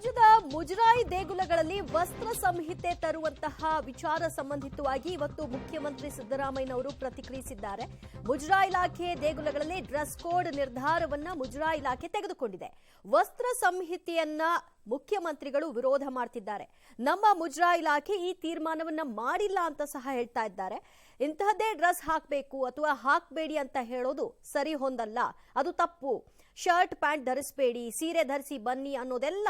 ರಾಜ್ಯದ ಮುಜರಾಯಿ ದೇಗುಲಗಳಲ್ಲಿ ವಸ್ತ್ರ ಸಂಹಿತೆ ತರುವಂತಹ ವಿಚಾರ ಸಂಬಂಧಿತವಾಗಿ ಇವತ್ತು ಮುಖ್ಯಮಂತ್ರಿ ಸಿದ್ದರಾಮಯ್ಯನವರು ಪ್ರತಿಕ್ರಿಯಿಸಿದ್ದಾರೆ. ಮುಜರಾಯಿ ಇಲಾಖೆ ದೇಗುಲಗಳಲ್ಲಿ ಡ್ರೆಸ್ ಕೋಡ್ ನಿರ್ಧಾರವನ್ನ ಮುಜರಾಯಿ ಇಲಾಖೆ ತೆಗೆದುಕೊಂಡಿದೆ. ವಸ್ತ್ರ ಸಂಹಿತೆಯನ್ನ ಮುಖ್ಯಮಂತ್ರಿಗಳು ವಿರೋಧ ಮಾಡ್ತಿದ್ದಾರೆ. ನಮ್ಮ ಮುಜರಾಯಿ ಇಲಾಖೆ ಈ ತೀರ್ಮಾನವನ್ನ ಮಾಡಿಲ್ಲ ಅಂತ ಸಹ ಹೇಳ್ತಾ ಇದ್ದಾರೆ. ಇಂತಹದ್ದೇ ಡ್ರೆಸ್ ಹಾಕಬೇಕು ಅಥವಾ ಹಾಕಬೇಡಿ ಅಂತ ಹೇಳೋದು ಸರಿ ಹೊಂದಲ್ಲ, ಅದು ತಪ್ಪು. ಶರ್ಟ್ ಪ್ಯಾಂಟ್ ಧರಿಸಬೇಡಿ, ಸೀರೆ ಧರಿಸಿ ಬನ್ನಿ ಅನ್ನೋದೆಲ್ಲ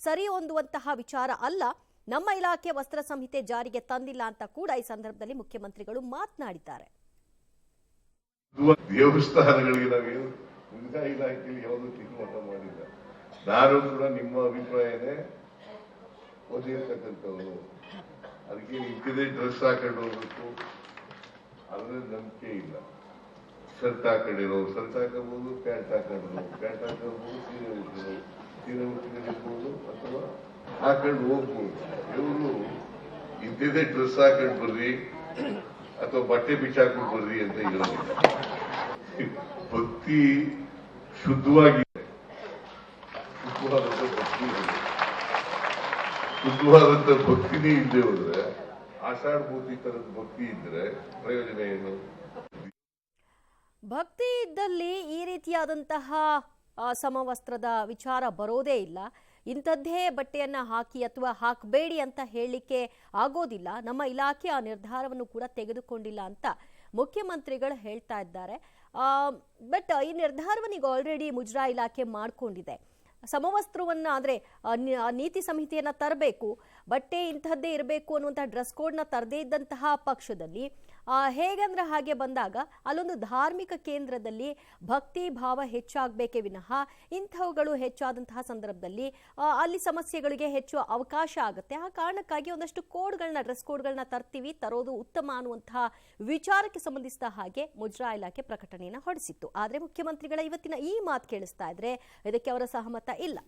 ಸರಿ ಹೊಂದುವಂತಹ ವಿಚಾರ ಅಲ್ಲ. ನಮ್ಮ ಇಲಾಖೆ ವಸ್ತ್ರ ಸಂಹಿತೆ ಜಾರಿಗೆ ತಂದಿಲ್ಲ ಅಂತ ಕೂಡ ಈ ಸಂದರ್ಭದಲ್ಲಿ ಮುಖ್ಯಮಂತ್ರಿಗಳು ಮಾತನಾಡಿದ್ದಾರೆ. ದೇವಸ್ಥಾನಗಳಿಗೆ ನಾವೇನು ಮುಜರಾಯಿ ಇಲಾಖೆಯಲ್ಲಿ ಯಾವುದು ತೀರ್ಮಾನ ಮಾಡಿಲ್ಲ. ನಾನು ಕೂಡ ನಿಮ್ಮ ಅಭಿಪ್ರಾಯನೇ ಓದಿರ್ತಕ್ಕಂಥವ್ರು. ಅದಕ್ಕೆ ಇಂಥದೇ ಡ್ರೆಸ್ ಹಾಕೊಂಡು ಹೋಗ್ಬೇಕು ಅದ್ರ ನಂಬಿಕೆ ಇಲ್ಲ. ಶರ್ಟ್ ಹಾಕೊಂಡಿರೋ ಶರ್ಟ್ ಹಾಕಬಹುದು, ಪ್ಯಾಂಟ್ ಹಾಕೊಂಡು ಪ್ಯಾಂಟ್ ಹಾಕಬಹುದು, ಸೀರೆ ಉಟ್ಕೊಂಡು ಸೀರೆ ಉಟ್ಕೊಂಡಿರ್ಬೋದು ಅಥವಾ ಹಾಕೊಂಡು ಹೋಗ್ಬೋದು. ಇವರು ಇಂಥದೇ ಡ್ರೆಸ್ ಹಾಕೊಂಡು ಬರ್ರಿ ಅಥವಾ ಬಟ್ಟೆ ಬಿಚ್ಚಾಕೊಂಡು ಬರ್ರಿ ಅಂತ ಹೇಳೋದಿಲ್ಲ. ಭಕ್ತಿ ಶುದ್ಧವಾಗಿದೆ, ಶುದ್ಧವಾದಂತ ಭಕ್ತಿನೇ ಇಲ್ಲದೆ ಹೋದ್ರೆ ಆಷಾಢಭೂತಿ ತರದ ಭಕ್ತಿ ಇದ್ರೆ ಪ್ರಯೋಜನ ಏನು? ಭಕ್ತಿ ಇದ್ದಲ್ಲಿ ಈ ರೀತಿಯಾದಂತಹ ಸಮವಸ್ತ್ರದ ವಿಚಾರ ಬರೋದೇ ಇಲ್ಲ. ಇಂಥದ್ದೇ ಬಟ್ಟೆಯನ್ನ ಹಾಕಿ ಅಥವಾ ಹಾಕಬೇಡಿ ಅಂತ ಹೇಳಲಿಕ್ಕೆ ಆಗೋದಿಲ್ಲ. ನಮ್ಮ ಇಲಾಖೆ ಆ ನಿರ್ಧಾರವನ್ನು ಕೂಡ ತೆಗೆದುಕೊಂಡಿಲ್ಲ ಅಂತ ಮುಖ್ಯಮಂತ್ರಿಗಳು ಹೇಳ್ತಾ ಇದ್ದಾರೆ. ಬಟ್ ಈ ನಿರ್ಧಾರವನ್ನು ಈಗ ಆಲ್ರೆಡಿ ಮುಜರಾಯಿ ಇಲಾಖೆ ಮಾಡಿಕೊಂಡಿದೆ. ಸಮವಸ್ತ್ರವನ್ನ ಅಂದ್ರೆ ನೀತಿ ಸಂಹಿತೆಯನ್ನ ತರಬೇಕು, ಬಟ್ಟೆ ಇಂಥದ್ದೇ ಇರಬೇಕು ಅನ್ನುವಂತಹ ಡ್ರೆಸ್ ಕೋಡ್ನ ತರದೇ ಇದ್ದಂತಹ ಪಕ್ಷದಲ್ಲಿ ಹೇಗಂದ್ರೆ ಹಾಗೆ ಬಂದಾಗ ಅಲ್ಲೊಂದು ಧಾರ್ಮಿಕ ಕೇಂದ್ರದಲ್ಲಿ ಭಕ್ತಿ ಭಾವ ಹೆಚ್ಚಾಗಬೇಕೇ ವಿನಃ ಇಂಥವುಗಳು ಹೆಚ್ಚಾದಂತಹ ಸಂದರ್ಭದಲ್ಲಿ ಅಲ್ಲಿ ಸಮಸ್ಯೆಗಳಿಗೆ ಹೆಚ್ಚು ಅವಕಾಶ ಆಗುತ್ತೆ. ಆ ಕಾರಣಕ್ಕಾಗಿ ಒಂದಷ್ಟು ಕೋಡ್ಗಳನ್ನ ಡ್ರೆಸ್ ಕೋಡ್ಗಳನ್ನ ತರೋದು ಉತ್ತಮ ಅನ್ನುವಂತಹ ವಿಚಾರಕ್ಕೆ ಸಂಬಂಧಿಸಿದ ಹಾಗೆ ಮುಜರಾಯಿ ಇಲಾಖೆ ಪ್ರಕಟಣೆಯನ್ನು ಹೊರಡಿಸಿತ್ತು. ಆದರೆ ಮುಖ್ಯಮಂತ್ರಿಗಳ ಇವತ್ತಿನ ಈ ಮಾತು ಕೇಳಿಸ್ತಾ ಇದ್ರೆ ಇದಕ್ಕೆ ಅವರ ಸಹಮತ ಇಲ್ಲ.